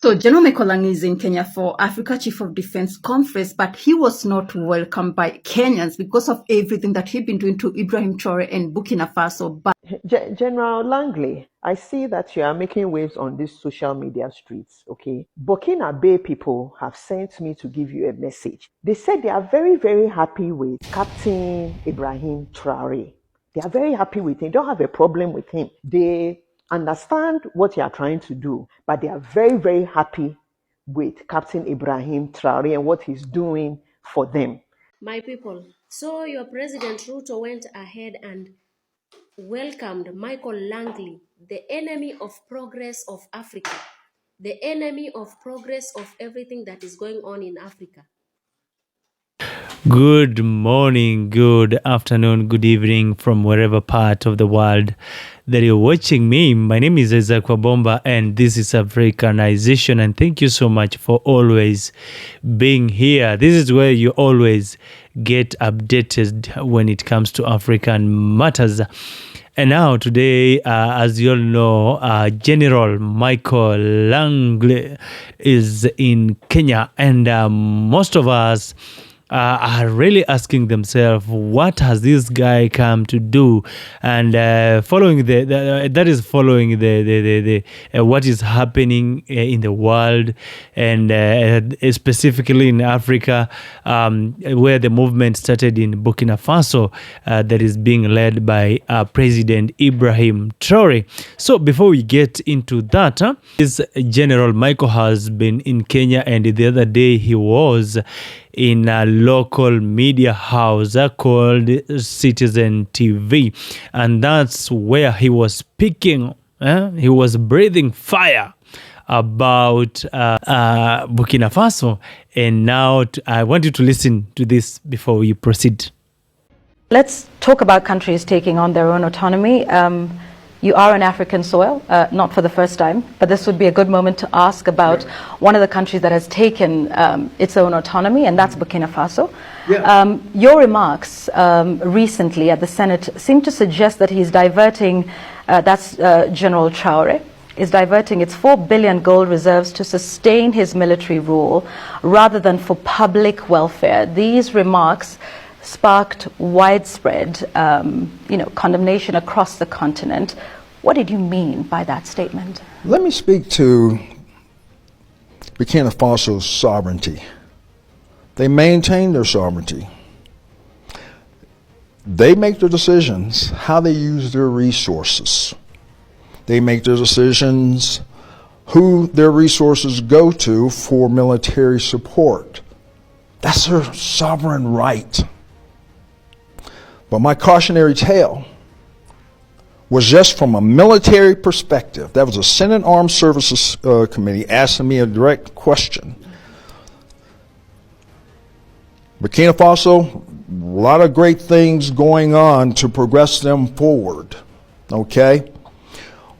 So General Michael Langley is in Kenya for Africa Chief of Defense Conference, but he was not welcomed by Kenyans because of everything that he'd been doing to Ibrahim Traore and Burkina Faso. But General Langley, I see that you are making waves on these social media streets, okay? Burkina Bay people have sent me to give you a message. They said they are very, very happy with Captain Ibrahim Traore. They are very happy with him. They don't have a problem with him. They understand what you are trying to do, but they are very, very happy with Captain Ibrahim Traore and what he's doing for them. My people, so your President Ruto went ahead and welcomed Michael Langley, the enemy of progress of Africa, the enemy of progress of everything that is going on in Africa. Good morning, good afternoon, good evening from wherever part of the world that you're watching me. My name is Isaac Wabomba and this is Africanization, and thank you so much for always being here. This is where you always get updated when it comes to African matters. And now today, as you all know, General Michael Langley is in Kenya, and most of us are really asking themselves, what has this guy come to do? And following that is following the what is happening in the world, and specifically in Africa, where the movement started in Burkina Faso, that is being led by President Ibrahim Traore. So before we get into that, this General Michael has been in Kenya, and the other day he was in a local media house called Citizen TV, and that's where he was speaking. He was breathing fire about Burkina Faso, and now I want you to listen to this before we proceed. Let's talk about countries taking on their own autonomy. You are on African soil, not for the first time, but this would be a good moment to ask about one of the countries that has taken its own autonomy, and that's Burkina Faso. Your remarks recently at the Senate seem to suggest that he's diverting, General Traore, is diverting its 4 billion gold reserves to sustain his military rule rather than for public welfare. These remarks sparked widespread condemnation across the continent. What did you mean by that statement? Let me speak to Burkina Faso's sovereignty. They maintain their sovereignty. They make their decisions how they use their resources. They make their decisions who their resources go to for military support. That's their sovereign right. But my cautionary tale was just from a military perspective. That was a Senate Armed Services Committee asking me a direct question. Burkina Faso, a lot of great things going on to progress them forward, okay?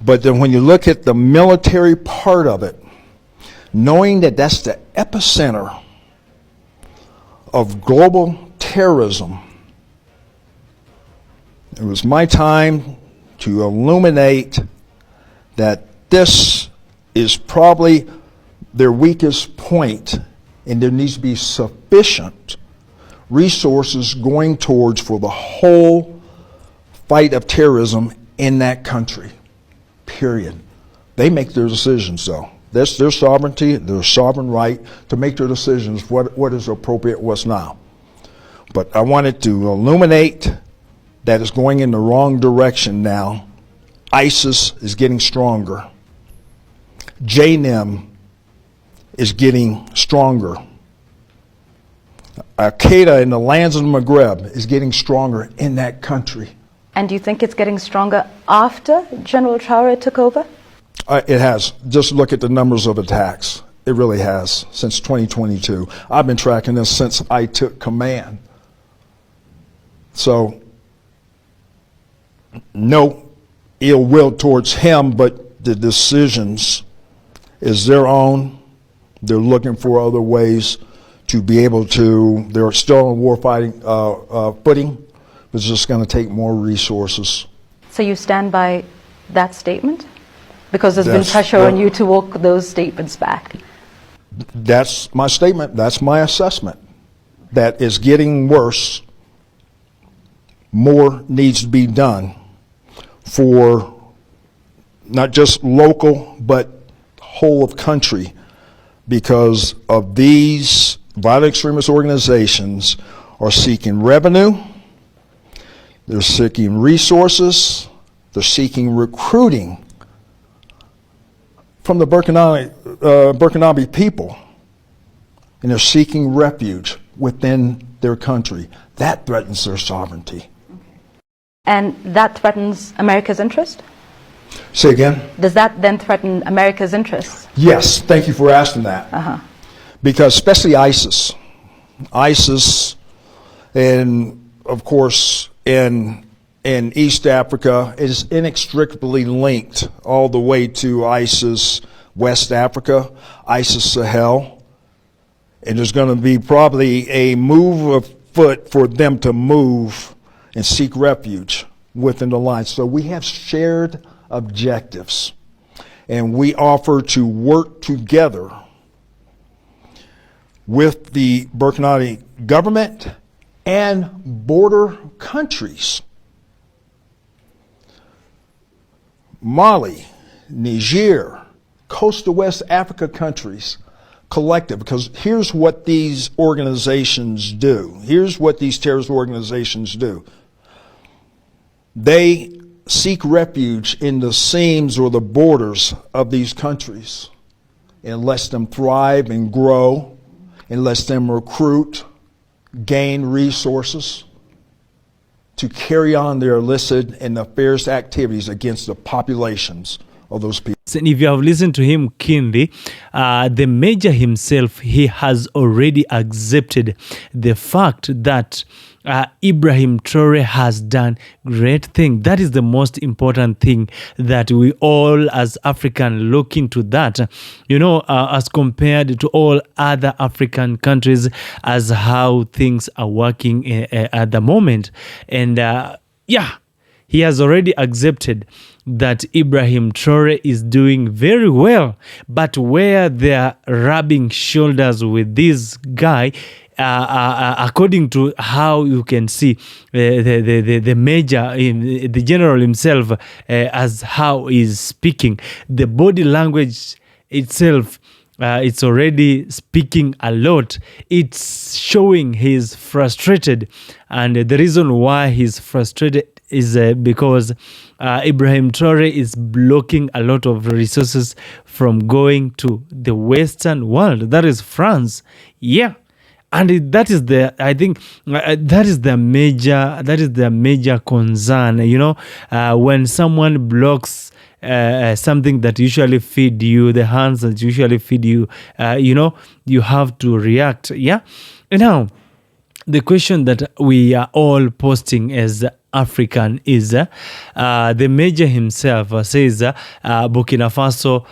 But then when you look at the military part of it, knowing that that's the epicenter of global terrorism, it was my time to illuminate that this is probably their weakest point, and there needs to be sufficient resources going towards for the whole fight of terrorism in that country, period. They make their decisions, though. That's their sovereignty, their sovereign right to make their decisions, what is appropriate, what's not. But I wanted to illuminate that is going in the wrong direction now. ISIS is getting stronger. JNIM is getting stronger. Al-Qaeda in the lands of the Maghreb is getting stronger in that country. And do you think it's getting stronger after General Traore took over? It has. Just look at the numbers of attacks. It really has, since 2022. I've been tracking this since I took command. So, no ill will towards him, but the decisions is their own. They're looking for other ways to be able to, they're still on warfighting footing, but it's just going to take more resources. So you stand by that statement? Because there's been pressure on you to walk those statements back. That's my statement. That's my assessment. That is getting worse. More needs to be done for not just local, but whole of country, because of these violent extremist organizations are seeking revenue, they're seeking resources, they're seeking recruiting from the Burkinabe people, and they're seeking refuge within their country. That threatens their sovereignty. And that threatens America's interest? Say again? Does that then threaten America's interests? Yes, thank you for asking that. Because especially ISIS, and of course in East Africa is inextricably linked all the way to ISIS West Africa, ISIS Sahel, and there's going to be probably a move afoot for them to move and seek refuge within the line. So we have shared objectives, and we offer to work together with the Burkinabe government and border countries. Mali, Niger, coastal West Africa countries, collective, because here's what these organizations do. Here's what these terrorist organizations do. They seek refuge in the seams or the borders of these countries and lets them thrive and grow and lets them recruit, gain resources to carry on their illicit and nefarious activities against the populations of those people. And if you have listened to him keenly, the major himself, he has already accepted the fact that Ibrahim Traore has done great thing. That is the most important thing, that we all as African look into that, as compared to all other African countries, as how things are working at the moment. And he has already accepted that Ibrahim Traore is doing very well. But where they are rubbing shoulders with this guy, according to how you can see the major, the general himself, as how he's speaking, the body language itself, it's already speaking a lot. It's showing he's frustrated, and the reason why he's frustrated is because Ibrahim Traore is blocking a lot of resources from going to the Western world. That is France. Yeah. And that is that is the major concern, when someone blocks something that usually feed you, the hands that usually feed you, you have to react. Yeah. And now, the question that we are all posting as African is the major himself says Burkina Faso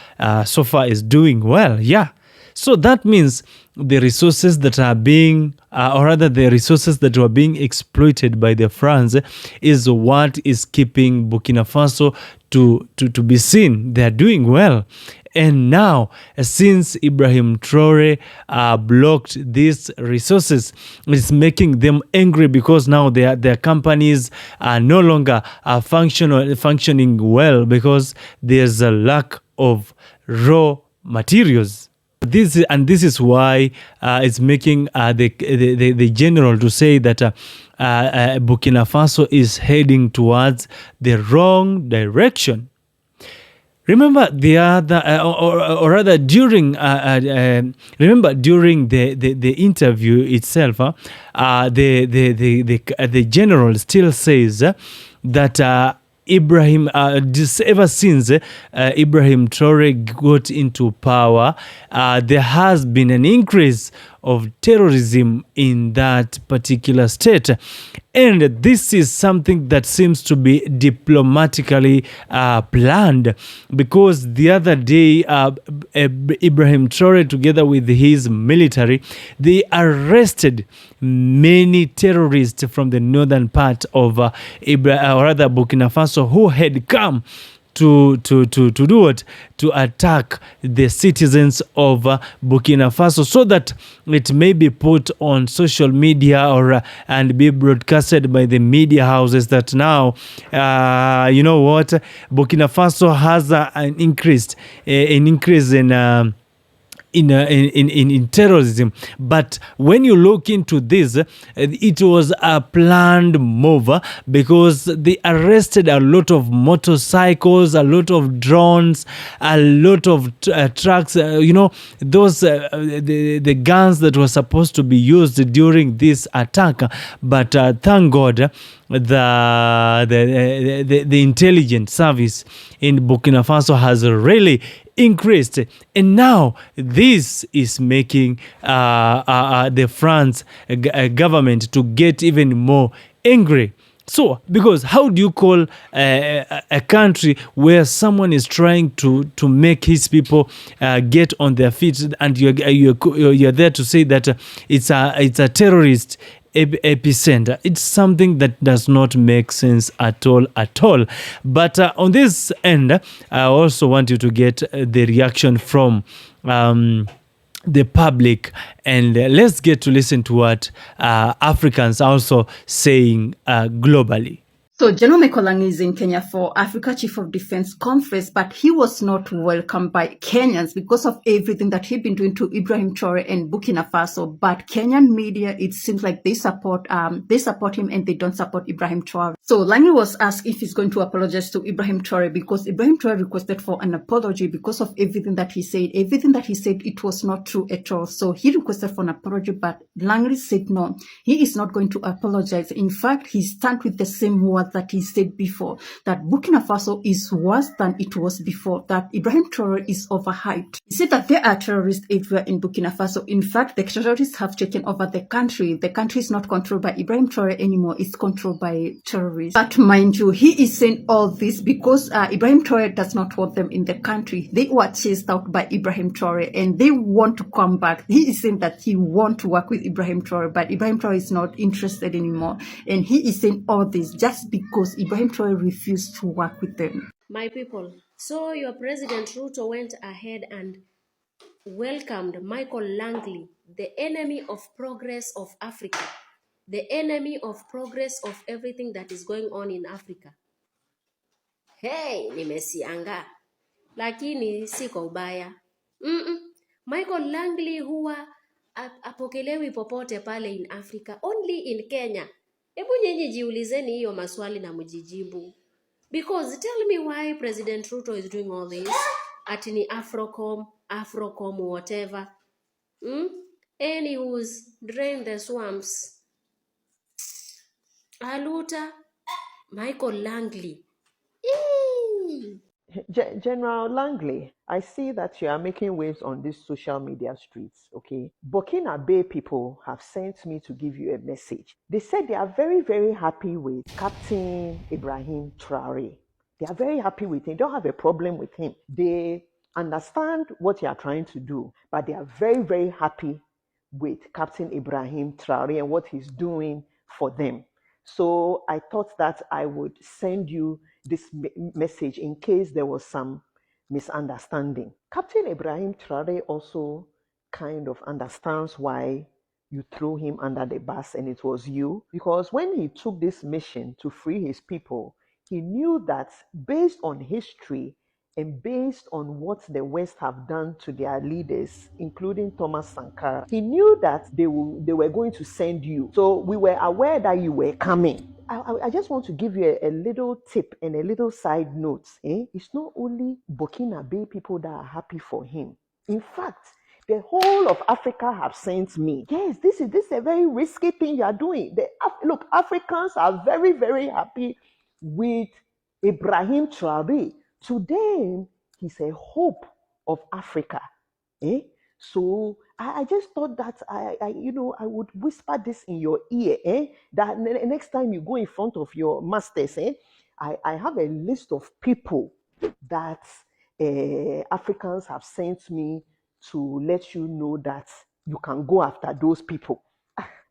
so far is doing well. Yeah. So that means the resources that are being, or rather the resources that were being exploited by the France is what is keeping Burkina Faso to be seen. They are doing well. And now, since Ibrahim Traore blocked these resources, it's making them angry, because now their companies are no longer functioning well, because there's a lack of raw materials. This is why it's making the general to say that Burkina Faso is heading towards the wrong direction. Remember the other, or rather during during the interview itself, the general still says that Ibrahim, ever since Ibrahim Traore got into power, there has been an increase of terrorism in that particular state. And this is something that seems to be diplomatically planned, because the other day, Ibrahim Traore, together with his military, they arrested many terrorists from the northern part of Burkina Faso who had come to do what? To attack the citizens of Burkina Faso, so that it may be put on social media or and be broadcasted by the media houses that now, you know what, Burkina Faso has an increase in terrorism. But when you look into this, it was a planned move, because they arrested a lot of motorcycles, a lot of drones, a lot of trucks, those the guns that were supposed to be used during this attack. But thank God, the intelligence service in Burkina Faso has really increased, and now this is making the France government to get even more angry. So, because how do you call a country where someone is trying to make his people get on their feet, and you're there to say that it's a terrorist epicenter? It's something that does not make sense at all. But on this end, I also want you to get the reaction from the public, and let's get to listen to what Africans are also saying globally. So General Mekolang is in Kenya for Africa Chief of Defense Conference, but he was not welcomed by Kenyans because of everything that he'd been doing to Ibrahim Traore and Burkina Faso. But Kenyan media, it seems like they support him and they don't support Ibrahim Traore. So Langley was asked if he's going to apologize to Ibrahim Traore, because Ibrahim Traore requested for an apology because of everything that he said. Everything that he said, it was not true at all. So he requested for an apology, but Langley said no, he is not going to apologize. In fact, he stands with the same words that he said before, that Burkina Faso is worse than it was before, that Ibrahim Traore is overhyped. He said that there are terrorists everywhere in Burkina Faso. In fact, the terrorists have taken over the country. The country is not controlled by Ibrahim Traore anymore. It's controlled by terrorists. But mind you, he is saying all this because Ibrahim Traore does not want them in the country. They were chased out by Ibrahim Traore and they want to come back. He is saying that he wants to work with Ibrahim Traore, but Ibrahim Traore is not interested anymore. And he is saying all this just because Ibrahim Traore refused to work with them. My people, so your President Ruto went ahead and welcomed Michael Langley, the enemy of progress of Africa, the enemy of progress of everything that is going on in Africa. Hey, nimesianga, lakini si kwa ubaya. Michael Langley huwa apokelewi popote pale in Africa, only in Kenya. Hebu nyinyi jiulizeni hiyo maswali na mjijibu. Because tell me why President Ruto is doing all this. Ati ni Afrocom, whatever. Anywho's drain the swamps. Aluta, Michael Langley. General Langley, I see that you are making waves on these social media streets, okay? Burkina Bay people have sent me to give you a message. They said they are very, very happy with Captain Ibrahim Traore. They are very happy with him. They don't have a problem with him. They understand what you are trying to do, but they are very, very happy with Captain Ibrahim Traore and what he's doing for them. So I thought that I would send you this message in case there was some misunderstanding. Captain Ibrahim Traore also kind of understands why you threw him under the bus and it was you, because when he took this mission to free his people, he knew that based on history and based on what the West have done to their leaders, including Thomas Sankara, he knew that they were going to send you. So we were aware that you were coming. I just want to give you a little tip and a little side note. It's not only Burkina Bay people that are happy for him. In fact, the whole of Africa have sent me. Yes, this is a very risky thing you are doing. Look, Africans are very, very happy with Ibrahim Traore. To them, he's a hope of Africa. So I just thought that I would whisper this in your ear. That next time you go in front of your masters, I have a list of people that Africans have sent me to let you know that you can go after those people.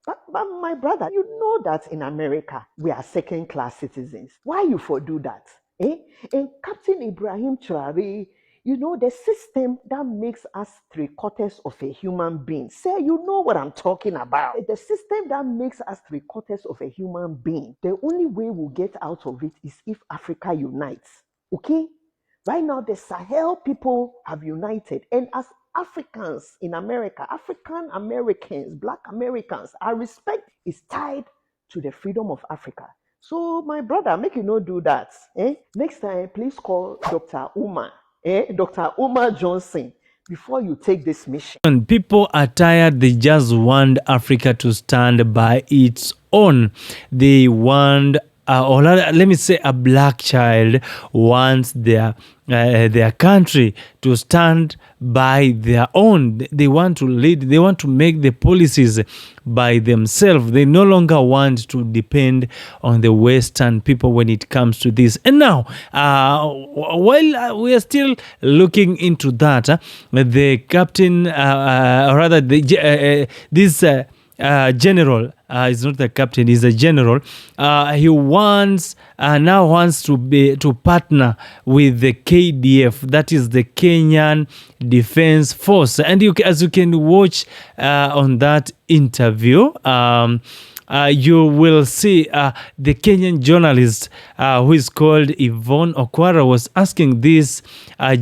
But my brother, you know that in America, we are second-class citizens. Why you for do that? Eh? And Captain Ibrahim Traore, the system that makes us 3/4 of a human being. Say, you know what I'm talking about. The system that makes us 3/4 of a human being. The only way we'll get out of it is if Africa unites. Okay? Right now, the Sahel people have united. And as Africans in America, African Americans, Black Americans, our respect is tied to the freedom of Africa. So, my brother, make you not do that. Next time, please call Dr. Uma, Dr. Uma Johnson, before you take this mission. And people are tired. They just want Africa to stand by its own. They want, or let me say, a black child wants their country to stand by their own. They want to lead. They want to make the policies by themselves. They no longer want to depend on the Western people when it comes to this. And now, while we are still looking into that, the captain, or rather, this general, is not the captain, he's a general. He now wants to partner with the KDF, that is the Kenyan Defense Force. And as you can watch on that interview, you will see the Kenyan journalist who is called Yvonne Okwara was asking this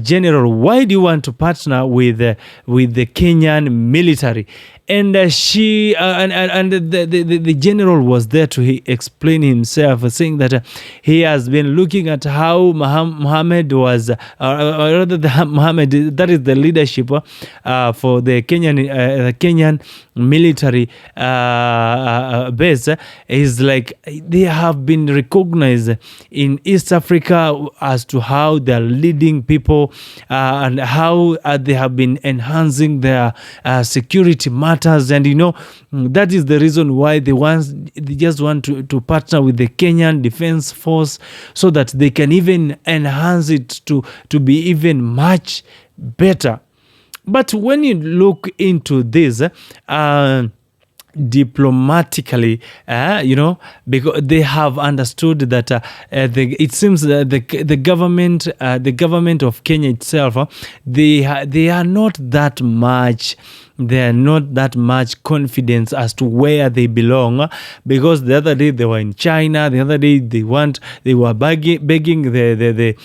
general, why do you want to partner with the Kenyan military? And she and the general was there to explain himself, saying that he has been looking at how Mohammed was, or rather Mohammed, that is the leadership for the Kenyan military base, is like they have been recognized in East Africa as to how they are leading people and how they have been enhancing their security matters. And that is the reason why they just want to partner with the Kenyan Defense Force, so that they can even enhance it to be even much better. But when you look into this diplomatically, because they have understood that it seems that the government of Kenya itself, they are not that much. They are not that much confidence as to where they belong, because the other day they were in China. The other day they were begging the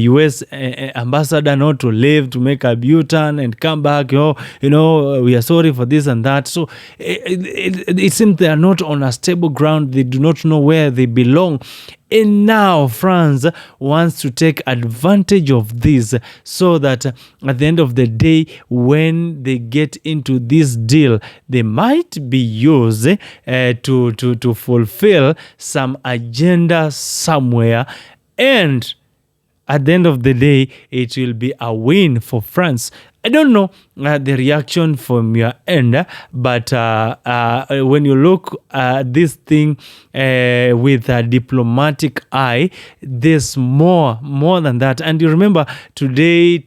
U.S. ambassador not to leave, to make a U-turn and come back. We are sorry for this and that. So it seems they are not on a stable ground. They do not know where they belong. And now France wants to take advantage of this, so that at the end of the day, when they get into this deal, they might be used to fulfill some agenda somewhere. And at the end of the day, it will be a win for France. I don't know the reaction from your end, but when you look at this thing with a diplomatic eye, there's more than that. And you remember today,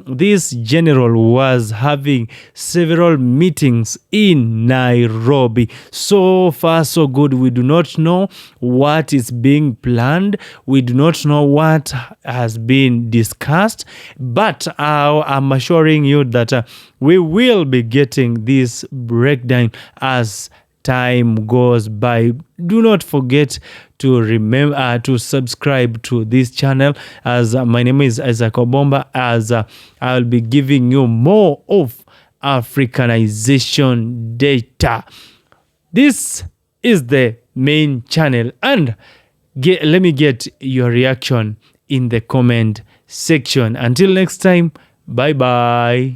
this general was having several meetings in Nairobi. So far, so good. We do not know what is being planned. We do not know what has been discussed, but I'm assuring you that we will be getting this breakdown as time goes by. Do not forget to remember to subscribe to this channel, as my name is Isaac Obomba, as I'll be giving you more of Africanization data. This is the main channel, and let me get your reaction in the comment section. Until next time, bye bye.